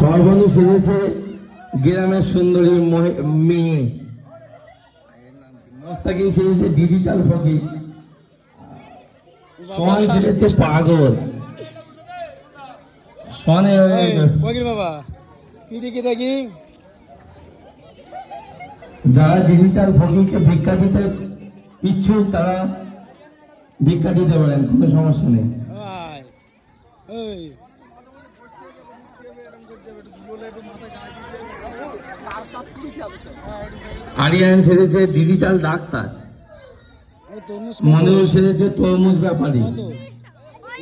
সর্বনু সেজেছে গ্রামের সুন্দরী মেয়ে, মোস্তাকিম সেজেছে ডিজিটাল ফকির, সোহান সেজেছে পাগল। সোহানে ফকির বাবা পিটিকে দেখি। যারা ডিজিটাল ফকিরকে ভিক্ষা দিতে ইচ্ছুক তারা ভিক্ষা দিতে পারেন, কোনো সমস্যা নেই। আরিয়ান সেজেছে ডিজিটাল ডাক্তার, মনিরুল সেজেছে তরমুজ ব্যাপারী।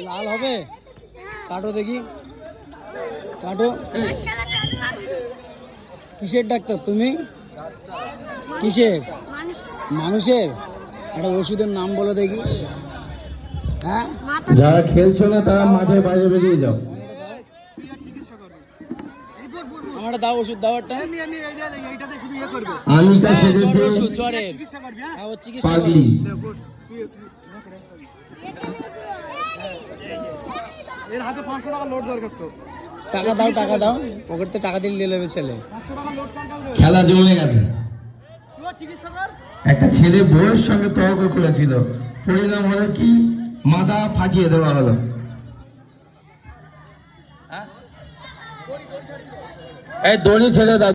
লাল হবে, কাটো দেখি, কাটো। কিসের ডাক্তার তুমি? কিসের? মানুষের। একটা ওষুধের নাম বলো দেখি। হ্যাঁ, যারা খেলছো না তারা মাঠের বাইরে বেরিয়ে যাও। আমার দাও ওষুধ, দাও একটা। আনিকা সেজেছে পাগলি। এর হাতে 500 টাকা লোড দরকার তো। টাকা দাও, টাকা দাও, পকেটে টাকা দিলে নিয়ে নেবে ছেলে। খেলা জমে গেছে। একটা ছেলে বউয়ের সঙ্গে তর্ক করেছিল, পরিণাম হলো কি মাথা ফাটিয়ে দেওয়া হলো। এই দড়ি ছেড়ে দাও।